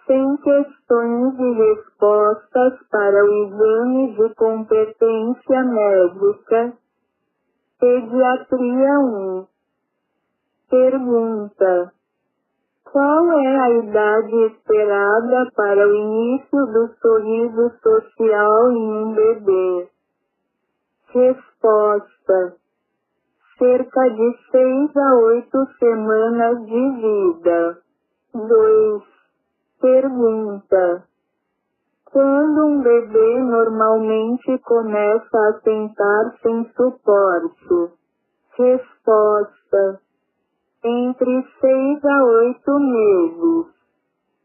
sem questões e respostas para o exame de competência médica. Pediatria 1. Pergunta: qual é a idade esperada para o início do sorriso social em um bebê? Resposta: cerca de 6 a 8 semanas de vida. 2. Pergunta: quando um bebê normalmente começa a sentar sem suporte? Resposta: entre 6 a 8 meses.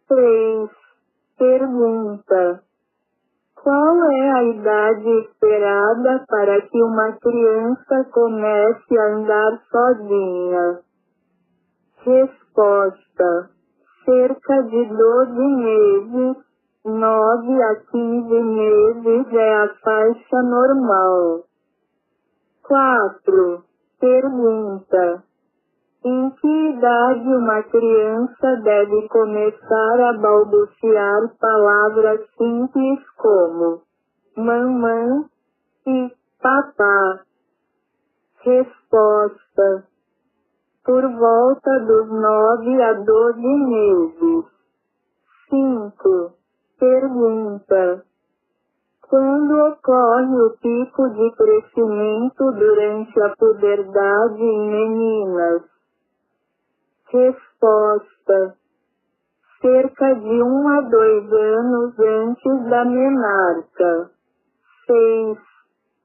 3. Pergunta: qual é a idade esperada para que uma criança comece a andar sozinha? Resposta: cerca de 12 meses. 9 a 15 meses é a faixa normal. 4. Pergunta: em que idade uma criança deve começar a balbuciar palavras simples como mamãe e papá? Resposta: por volta dos 9 a 12 meses. 5. Pergunta: quando ocorre o pico de crescimento durante a puberdade em meninas? Resposta: cerca de 1 a 2 anos antes da menarca. 6.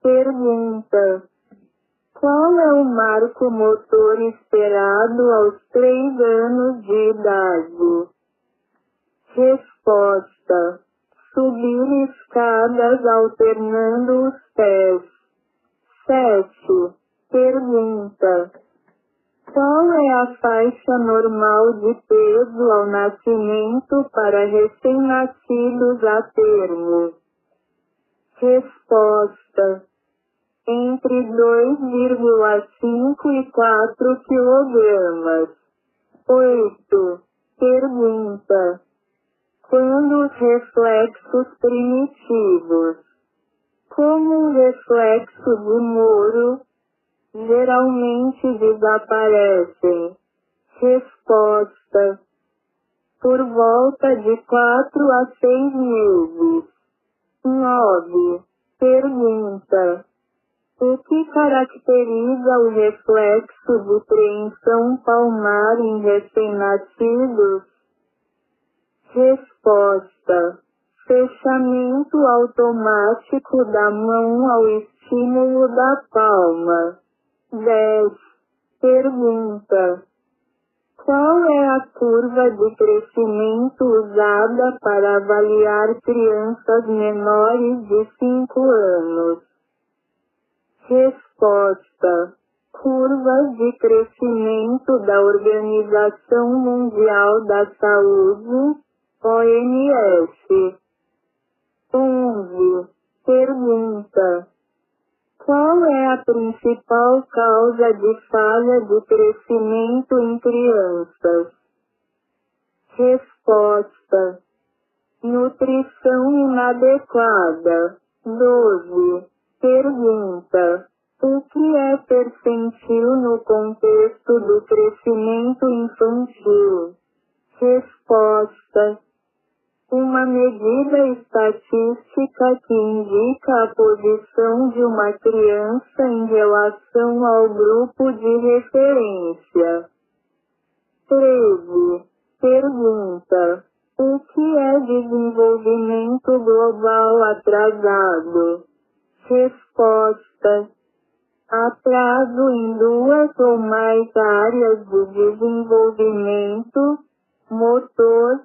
Pergunta: qual é o marco motor esperado aos 3 anos de idade? Resposta: subir escadas alternando os pés. 7. Pergunta: qual é a faixa normal de peso ao nascimento para recém-nascidos a termo? Resposta: entre 2,5 e 4 kg. 8. Pergunta: quando os reflexos primitivos, como o reflexo de Moro, geralmente desaparecem? Resposta: por volta de 4 a 6 meses. 9. Pergunta: o que caracteriza o reflexo de preensão palmar em recém-nascidos? Resposta: fechamento automático da mão ao estímulo da palma. 10. Pergunta: qual é a curva de crescimento usada para avaliar crianças menores de 5 anos? Resposta: curvas de crescimento da Organização Mundial da Saúde, OMS. 11. Pergunta: qual é a principal causa de falha de crescimento em crianças? Resposta: nutrição inadequada. 12. Pergunta: o que é percentil no contexto do crescimento infantil? Resposta: uma medida estatística que indica a posição de uma criança em relação ao grupo de referência. 13. Pergunta: o que é desenvolvimento global atrasado? Resposta: atraso em 2 ou mais áreas de desenvolvimento: motor,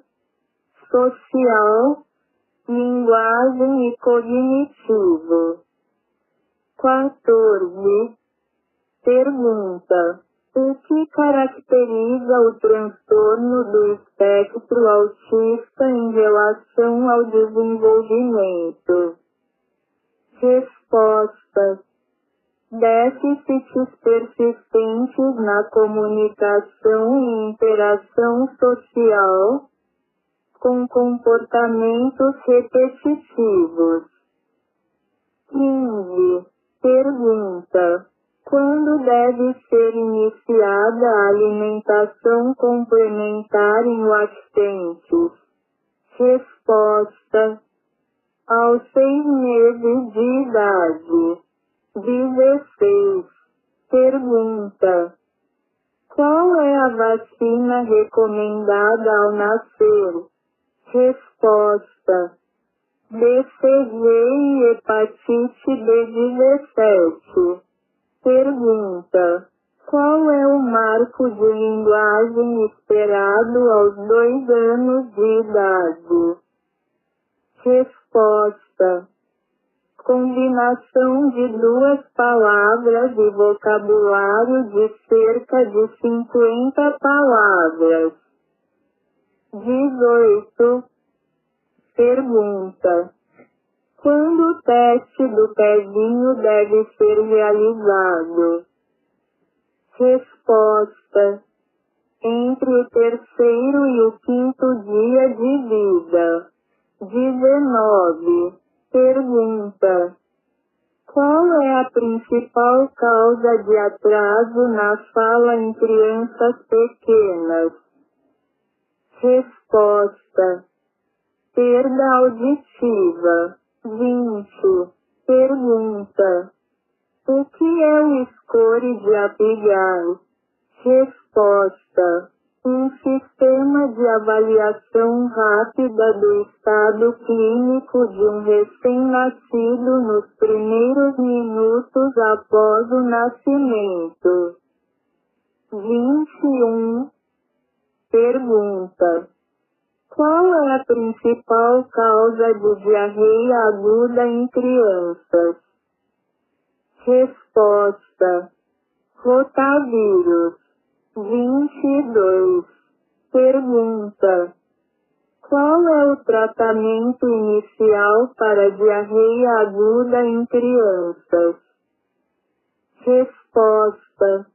social, linguagem e cognitivo. 14. Pergunta: o que caracteriza o transtorno do espectro autista em relação ao desenvolvimento? Resposta: déficits persistentes na comunicação e interação social, com comportamentos repetitivos. 15. Pergunta: quando deve ser iniciada a alimentação complementar em lactentes? Resposta: aos 6 meses de idade. 16. Pergunta: qual é a vacina recomendada ao nascer? Resposta: BCG e hepatite B17. Pergunta: qual é o marco de linguagem esperado aos 2 anos de idade? Resposta: combinação de 2 palavras e vocabulário de cerca de 50 palavras. 18. Pergunta: quando o teste do pezinho deve ser realizado? Resposta: entre o 3º e o 5º dia de vida. 19. Pergunta: qual é a principal causa de atraso na fala em crianças pequenas? Resposta: perda auditiva. 20. Pergunta: o que é o score de Apgar? Resposta: um sistema de avaliação rápida do estado clínico de um recém-nascido nos primeiros minutos após o nascimento. 21. Pergunta: qual é a principal causa de diarreia aguda em crianças? Resposta: rotavírus. 22. Pergunta: qual é o tratamento inicial para diarreia aguda em crianças? Resposta: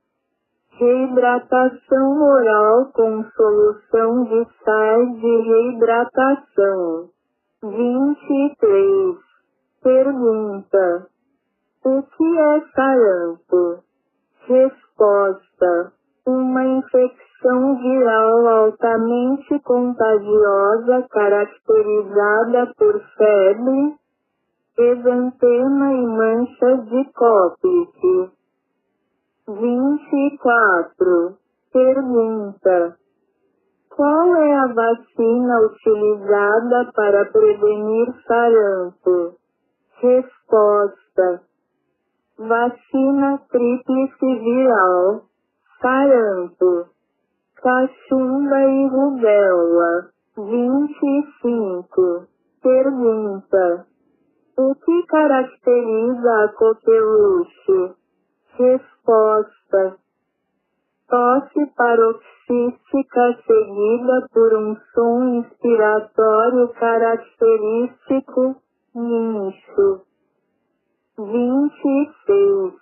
reidratação oral com solução de sais de reidratação. 23. Pergunta: o que é sarampo? Resposta: uma infecção viral altamente contagiosa caracterizada por febre, exantema e manchas de Koplik. 24. Pergunta: qual é a vacina utilizada para prevenir sarampo? Resposta: vacina tríplice viral, sarampo, cachumba e rubéola. 25. Pergunta: o que caracteriza a coqueluche? Resposta: tosse paroxística seguida por um som inspiratório característico, nicho. 26.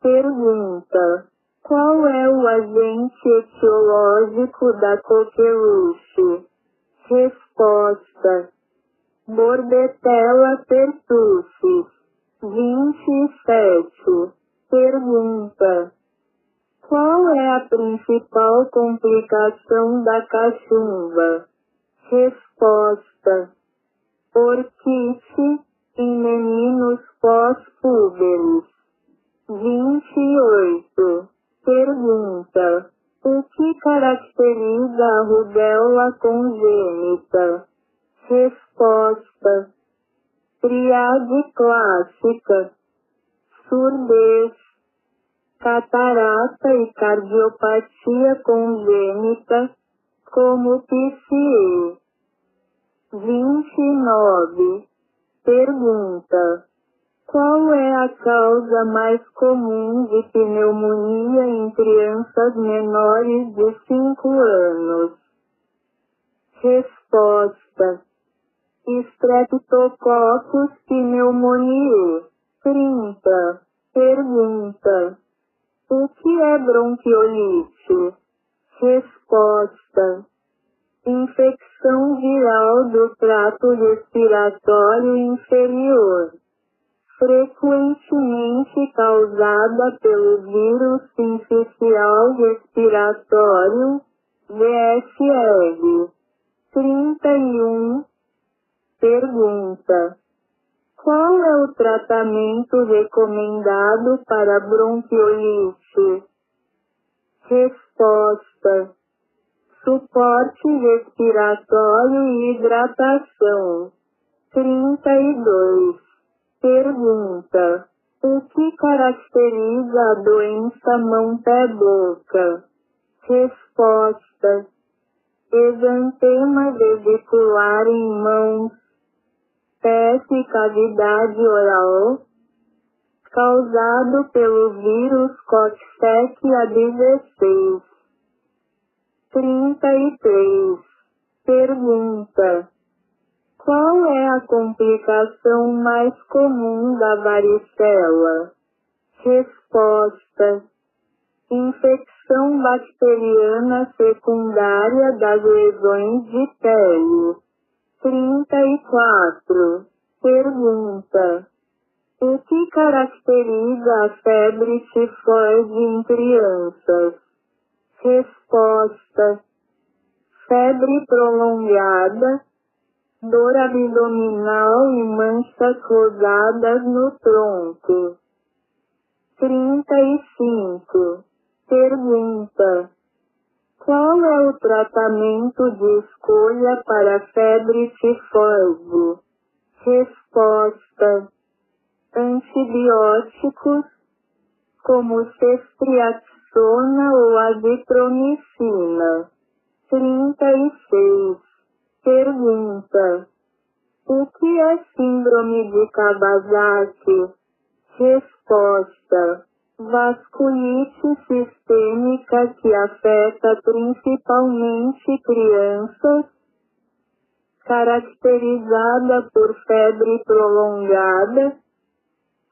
Pergunta: qual é o agente etiológico da coqueluche? Resposta: Bordetella pertussis. 27. Pergunta: qual é a principal complicação da cachumba? Resposta: orquite em meninos pós-púberes. 28. Pergunta: o que caracteriza a rubéola congênita? Resposta: triade clássica, surdez, catarata e cardiopatia congênita, como PCE. 29. Pergunta: qual é a causa mais comum de pneumonia em crianças menores de 5 anos? Resposta: Streptococcus pneumoniae. 30. Pergunta: o que é bronquiolite? Resposta: Infecção viral do trato respiratório inferior, frequentemente causada pelo vírus sincicial respiratório, VSR. 31. Pergunta: qual é o tratamento recomendado para bronquiolite? Resposta: suporte respiratório e hidratação. 32. Pergunta: o que caracteriza a doença mão-pé-boca? Resposta: exantema vesicular em mãos, pés e cavidade oral, causado pelo vírus Coxsackie-A16. 33. Pergunta: qual é a complicação mais comum da varicela? Resposta: infecção bacteriana secundária das lesões de pele. 34. Pergunta: o que caracteriza a febre tifoide em crianças? Resposta: febre prolongada, dor abdominal e manchas rosadas no tronco. 35. Pergunta: qual é o tratamento de escolha para febre tifoide? Resposta: antibióticos, como ceftriaxona ou azitromicina. 36. Pergunta: o que é síndrome de Kawasaki? Resposta: vasculite sistêmica que afeta principalmente crianças, caracterizada por febre prolongada,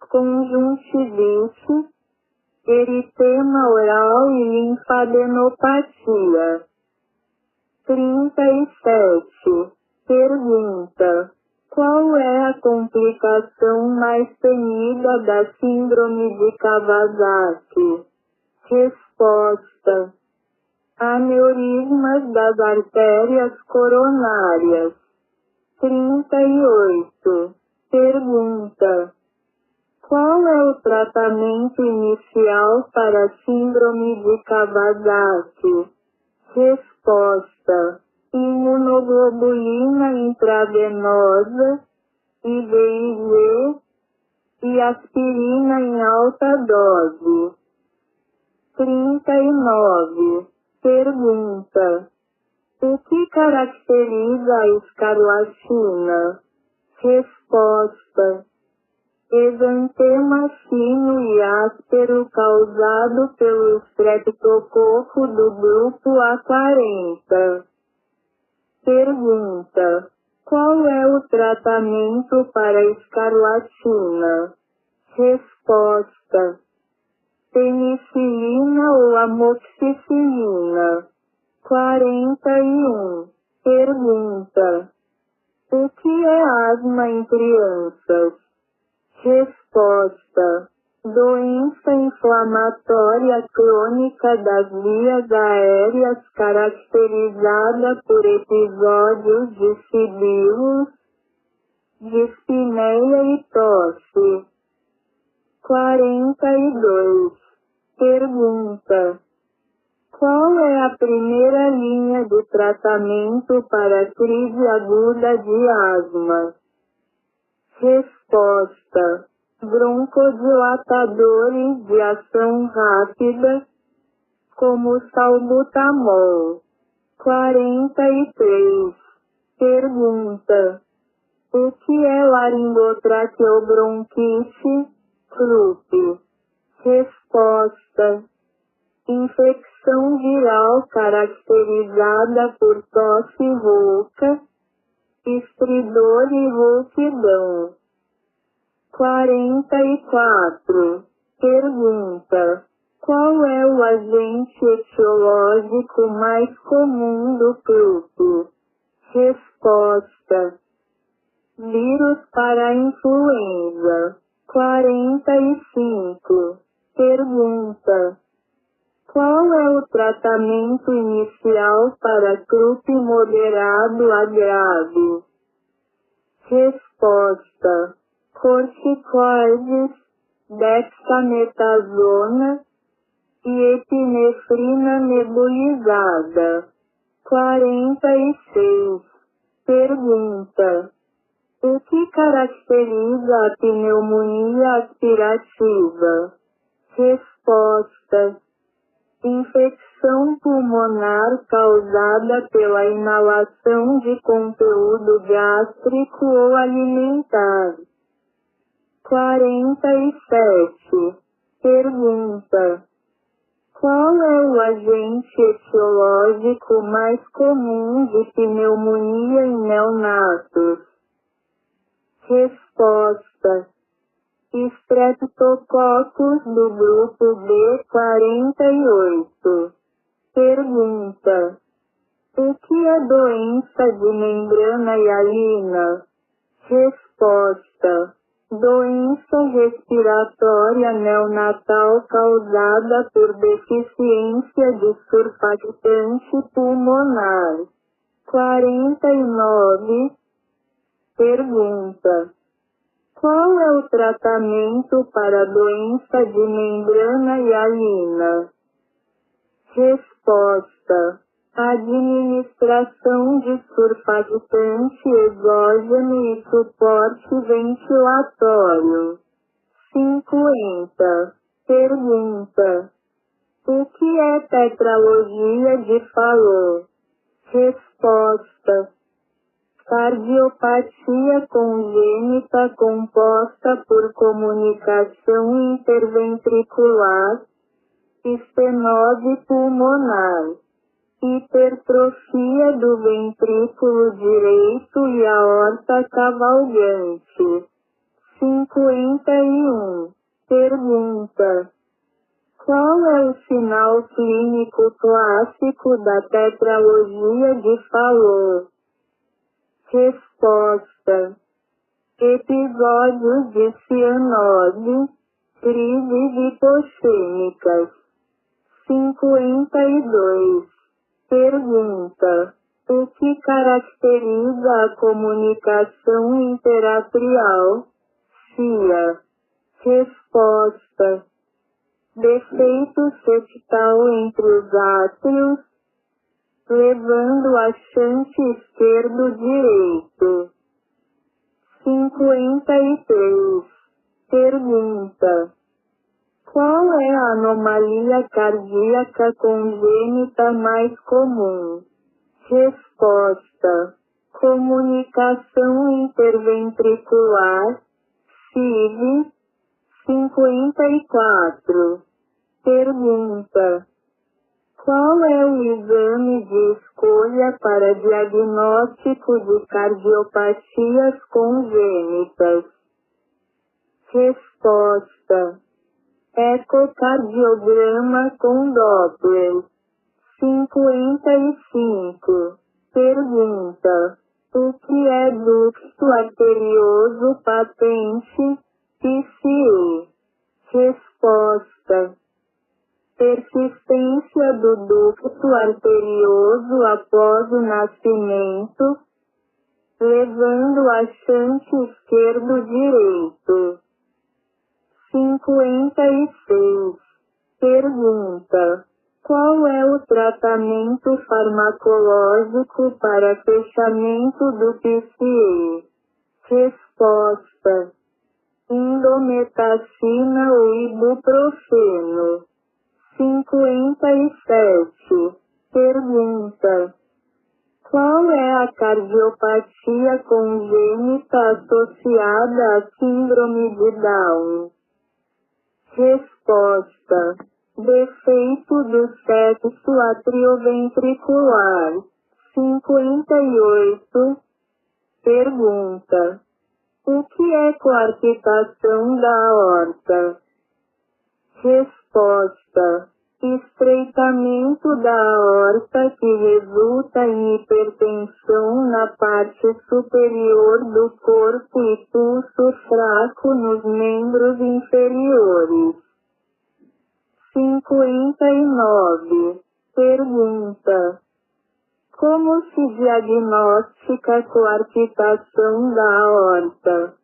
conjuntivite, eritema oral e linfadenopatia. 37. Pergunta: qual é a complicação mais temida da síndrome de Kawasaki? Resposta: aneurismas das artérias coronárias. 38. Pergunta: qual é o tratamento inicial para a síndrome de Kawasaki? Resposta: imunoglobulina intravenosa, IVIG, e aspirina em alta dose. 39. Pergunta: o que caracteriza a escarlatina? Resposta: exantema fino e áspero causado pelo estreptococo do grupo A40. Pergunta: qual é o tratamento para escarlatina? Resposta: penicilina ou amoxicilina. 41. Pergunta: o que é asma em crianças? Resposta: doença inflamatória crônica das vias aéreas caracterizada por episódios de sibilos, dispneia e tosse. 42. Pergunta: qual é a primeira linha de tratamento para crise aguda de asma? Resposta: broncodilatadores de ação rápida, como salbutamol. 43. Pergunta: o que é laringotraqueobronquite, CRUP? Resposta: infecção viral caracterizada por tosse rouca, estridor e rouquidão. 44. Pergunta: Qual é o agente etiológico mais comum do croup? Resposta: vírus para a influenza. 45. Pergunta: qual é o tratamento inicial para croup moderado a grave? Resposta: corticoides, dexametasona e epinefrina nebulizada. 46. Pergunta: o que caracteriza a pneumonia aspirativa? Resposta: infecção pulmonar causada pela inalação de conteúdo gástrico ou alimentar. 47. Pergunta: qual é o agente etiológico mais comum de pneumonia em neonatos? Resposta: Streptococcus do grupo B48. Pergunta: o que é doença de membrana hialina? Resposta: doença respiratória neonatal causada por deficiência de surfactante pulmonar. 49. Pergunta: qual é o tratamento para a doença de membrana hialina? Resposta: administração de surfactante exógeno e suporte ventilatório. 50. Pergunta: o que é tetralogia de Fallot? Resposta: cardiopatia congênita composta por comunicação interventricular, estenose pulmonar, hipertrofia do ventrículo direito e aorta cavalgante. 51. Pergunta: qual é o sinal clínico clássico da tetralogia de Fallot? Resposta: episódios de cianose, crises hipoxêmicas. 52. Pergunta: o que caracteriza a comunicação interatrial? CIA. Resposta: defeito septal entre os átrios, levando a chante esquerdo-direito. 53. Pergunta: qual é a anomalia cardíaca congênita mais comum? Resposta: comunicação interventricular, CIV. 54. Pergunta: qual é o exame de escolha para diagnóstico de cardiopatias congênitas? Resposta: ecocardiograma com Doppler. 55. Pergunta: o que é ducto arterioso patente, PCE? Resposta: persistência do ducto arterioso após o nascimento, levando a chante esquerdo-direito. 56. Pergunta: qual é o tratamento farmacológico para fechamento do PCE? Resposta: indometacina ou ibuprofeno. 57. Pergunta: qual é a cardiopatia congênita associada à síndrome de Down? Resposta: defeito do sexo atrioventricular. 58. Pergunta: o que é coarctação da aorta? Resposta: estreitamento da aorta que resulta em hipertensão na parte superior do corpo e pulso fraco nos membros inferiores. 59. Pergunta: como se diagnostica a coarctação da aorta?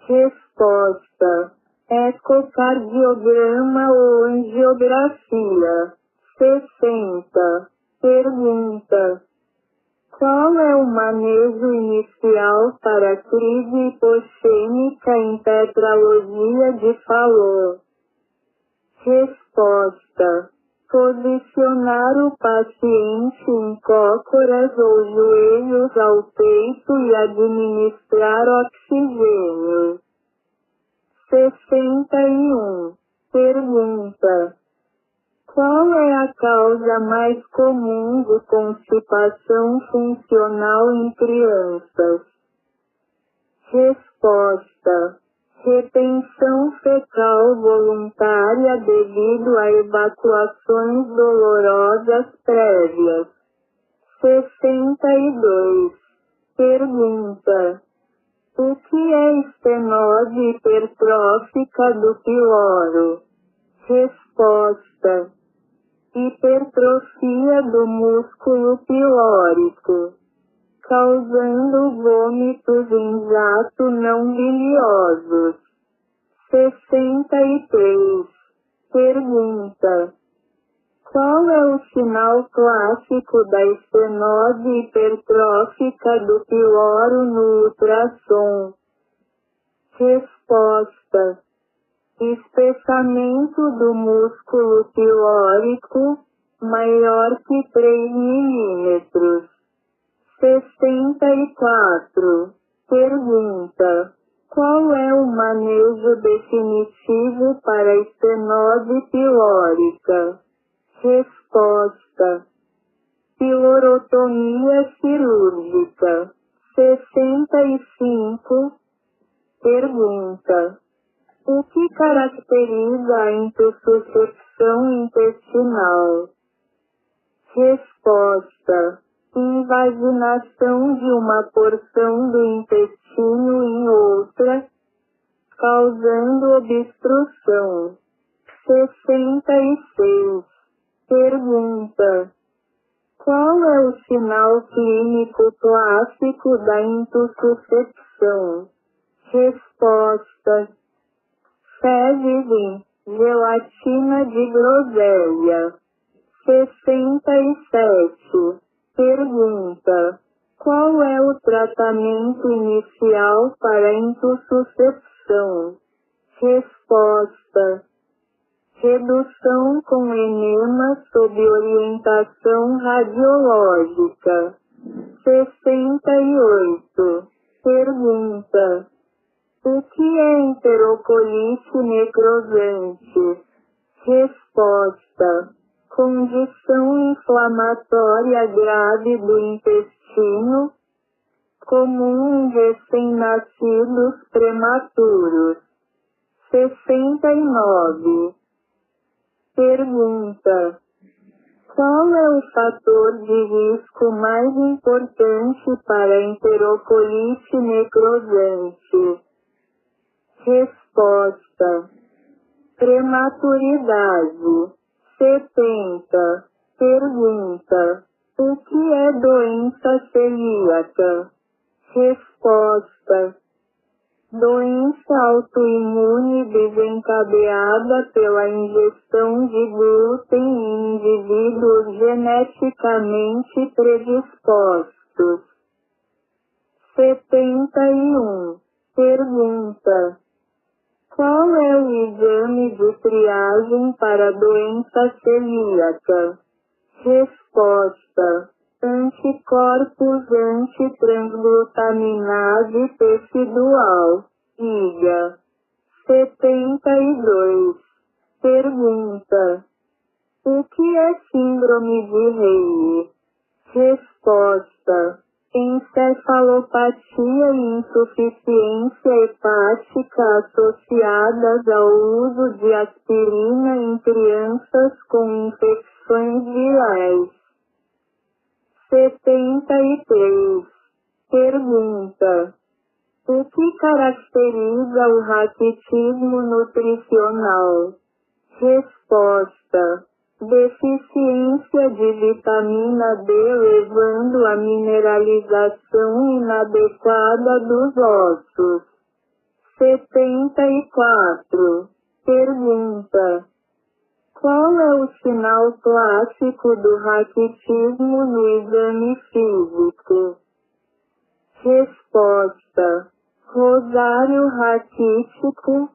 Resposta: ecocardiograma ou angiografia. 60. Pergunta: qual é o manejo inicial para crise hipoxêmica em tetralogia de Fallot? Resposta: posicionar o paciente em cócoras ou joelhos ao peito e administrar oxigênio. 61. Pergunta: qual é a causa mais comum de constipação funcional em crianças? Resposta: retenção fecal voluntária devido a evacuações dolorosas prévias. 62. Pergunta: o que é estenose hipertrófica do piloro? Resposta: hipertrofia do músculo pilórico, causando vômitos em jato não biliosos. 63. Pergunta: qual é o sinal clássico da estenose hipertrófica do piloro no ultrassom? Resposta: espessamento do músculo pilórico maior que 3 milímetros. 64. Pergunta: qual é o manejo definitivo para a estenose pilórica? Resposta: pilorotomia cirúrgica. 65. Pergunta: o que caracteriza a intussuscepção intestinal? Resposta: invaginação de uma porção do intestino em outra, causando obstrução. 66. Pergunta: qual é o sinal clínico clássico da intussuscepção? Resposta: fezes em gelatina de groselha. 67. Pergunta: qual é o tratamento inicial para a intussuscepção? Resposta: redução com enema sob orientação radiológica. 68. Pergunta: o que é enterocolite necrosante? Resposta: condição inflamatória grave do intestino, comum em recém-nascidos prematuros. 69. Pergunta: qual é o fator de risco mais importante para a enterocolite necrosante? Resposta: prematuridade. 70. Pergunta: o que é doença celíaca? Resposta: doença autoimune desencadeada pela ingestão de glúten em indivíduos geneticamente predispostos. 71. Pergunta: qual é o exame de triagem para doença celíaca? Resposta: anticorpos antitransglutaminase tecidual, IgA. 72. Pergunta: o que é síndrome de Reye? Resposta: encefalopatia e insuficiência hepática associadas ao uso de aspirina em crianças com infecções virais. 73. Pergunta: o que caracteriza o raquitismo nutricional? Resposta: deficiência de vitamina D levando à mineralização inadequada dos ossos. 74. Pergunta: qual é o sinal clássico do raquitismo no exame físico? Resposta: rosário raquítico,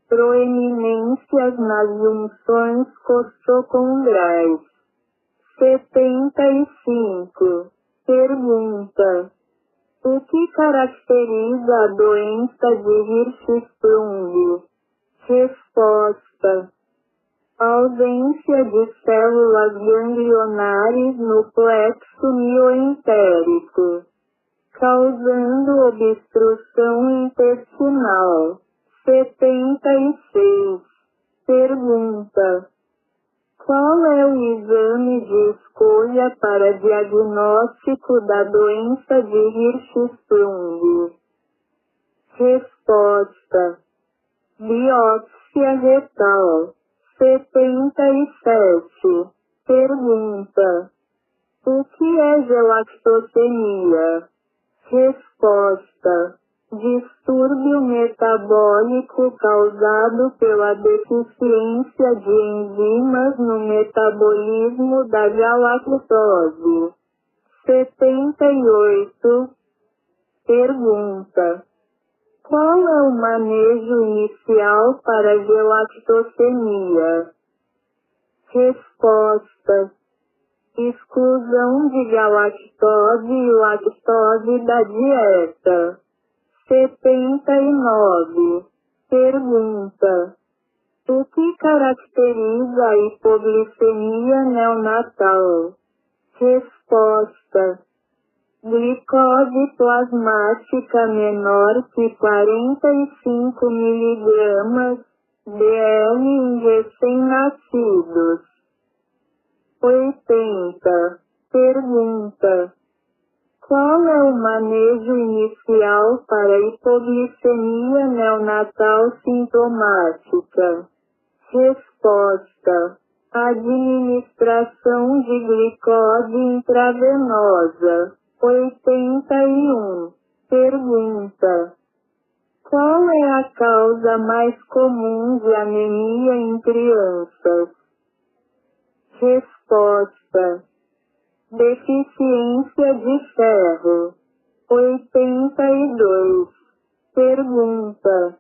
proeminências nas junções costochondrais. 75. Pergunta: o que caracteriza a doença de Hirschsprung? Resposta: ausência de células ganglionares no plexo mioentérico, causando obstrução intestinal. 76. Pergunta: qual é o exame de escolha para diagnóstico da doença de Hirschsprung? Resposta: biópsia retal. 77. Pergunta: o que é gelactocemia? Resposta: distúrbio metabólico causado pela deficiência de enzimas no metabolismo da galactose. 78. Pergunta: qual é o manejo inicial para gelactocemia? Resposta: exclusão de galactose e lactose da dieta. 79. Pergunta: o que caracteriza a hipoglicemia neonatal? Resposta: glicose plasmática menor que 45 mg dl em recém-nascidos. 80. Pergunta: qual é o manejo inicial para hipoglicemia neonatal sintomática? Resposta: administração de glicose intravenosa. 81. Pergunta: qual é a causa mais comum de anemia em crianças? Resposta: deficiência de ferro. 82. Pergunta: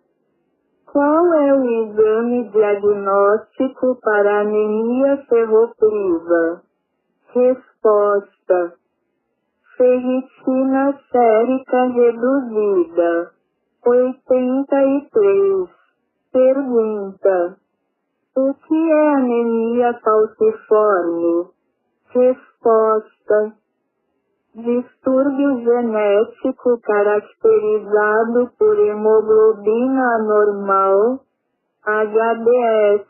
qual é o exame diagnóstico para anemia ferropriva? Resposta: ferritina sérica reduzida. 83. Pergunta: o que é anemia falciforme? Resposta: distúrbio genético caracterizado por hemoglobina anormal, HbS,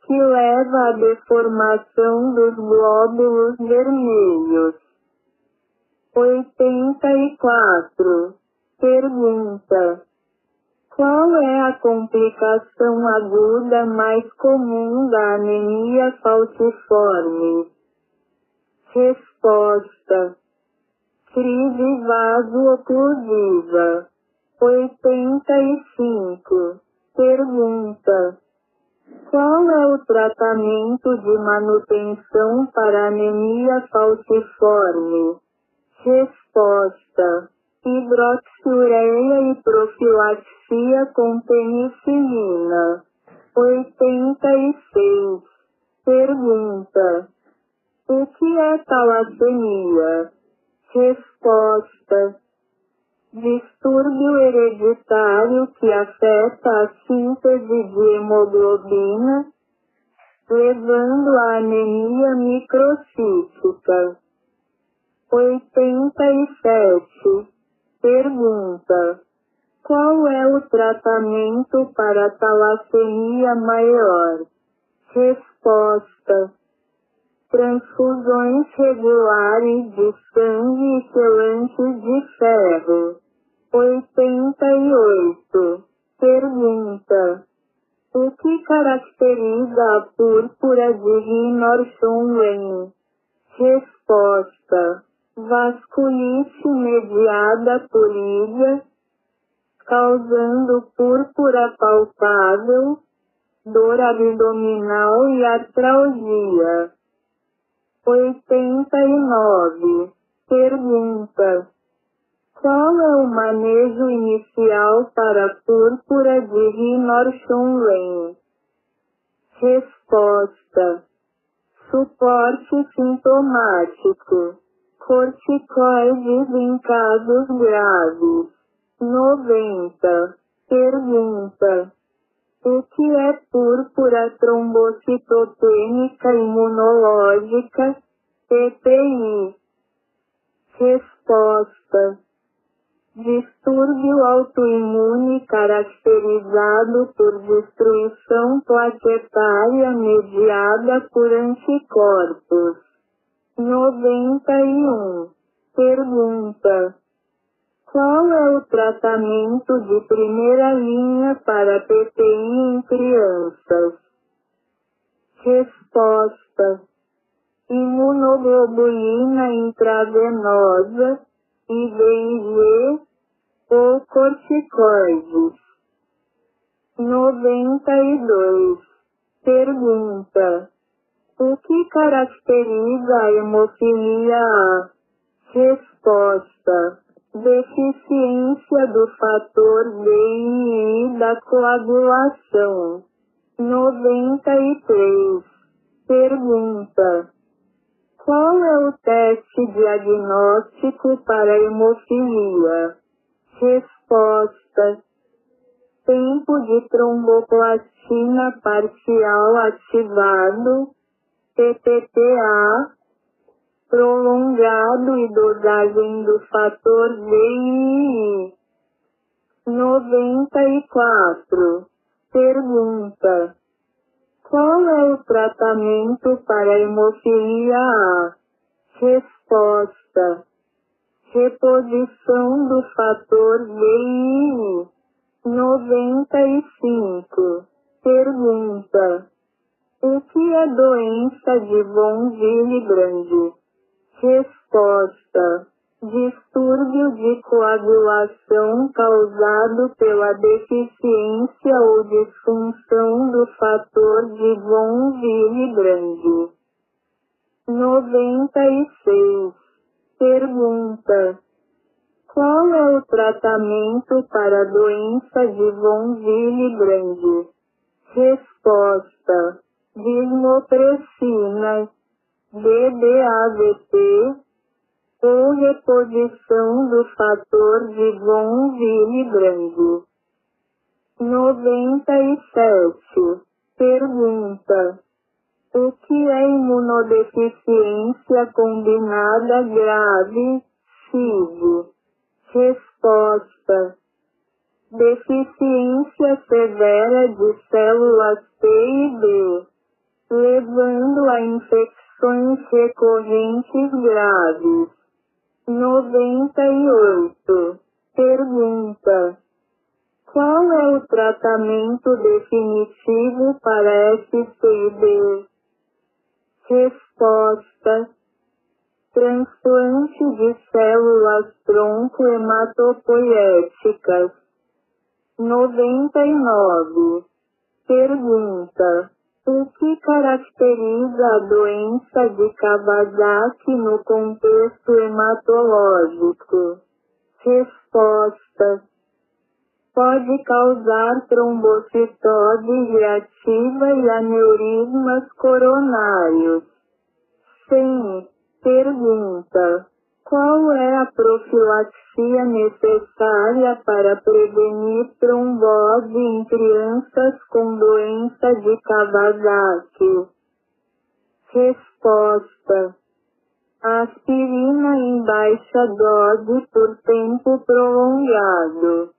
que leva à deformação dos glóbulos vermelhos. 84. Pergunta: qual é a complicação aguda mais comum da anemia falciforme? Resposta: crise vaso-oclusiva. 85. Pergunta: qual é o tratamento de manutenção para anemia falciforme? Resposta: hidroxiureia e profilaxia com penicilina. 86. Pergunta: o que é talassemia? Resposta: distúrbio hereditário que afeta a síntese de hemoglobina, levando à anemia microcítica. 87. Pergunta: qual é o tratamento para talassemia maior? Resposta: transfusões regulares de sangue e quelantes de ferro. 88. Pergunta: o que caracteriza a púrpura de Rhinor-Schönlein? Resposta: vasculite mediada por ilha, causando púrpura palpável, dor abdominal e artralgia. 89. Pergunta: qual é o manejo inicial para púrpura de Rhinor-Schönlein? Resposta: suporte sintomático, corticoides em casos graves. 90. Pergunta: o que é púrpura trombocitopênica imunológica, PPI? Resposta: distúrbio autoimune caracterizado por destruição plaquetária mediada por anticorpos. 91. Pergunta: qual é o tratamento de primeira linha para PPI em crianças? Resposta: imunoglobulina intravenosa, IVIG ou corticoides. 92. Pergunta: o que caracteriza a hemofilia A? Resposta: deficiência do fator VII da coagulação. 93. Pergunta: qual é o teste diagnóstico para hemofilia? Resposta: tempo de tromboplastina parcial ativado, TTPA, prolongado e dosagem do fator VII. 94. Pergunta: qual é o tratamento para hemofilia A? Resposta: reposição do fator VII. 95. Pergunta: o que é doença de von Willebrand? Resposta: distúrbio de coagulação causado pela deficiência ou disfunção do fator de von Willebrand. 96. Pergunta: qual é o tratamento para a doença de von Willebrand? Resposta: desmopressina, DDAVP, ou reposição do fator de von Willebrand. 97. Pergunta: o que é imunodeficiência combinada grave, CID? Resposta: deficiência severa de células T e B, levando a infecções recorrentes graves. 98. Pergunta: qual é o tratamento definitivo para SCID? Resposta: transplante de células tronco hematopoéticas. 99. Pergunta: o que caracteriza a doença de Kawasaki no contexto hematológico? Resposta: pode causar trombocitose reativa e aneurismas coronários. 100. Pergunta: qual é a profilaxia necessária para prevenir trombose em crianças com doença de Kawasaki? Resposta: Aspirina em baixa dose por tempo prolongado.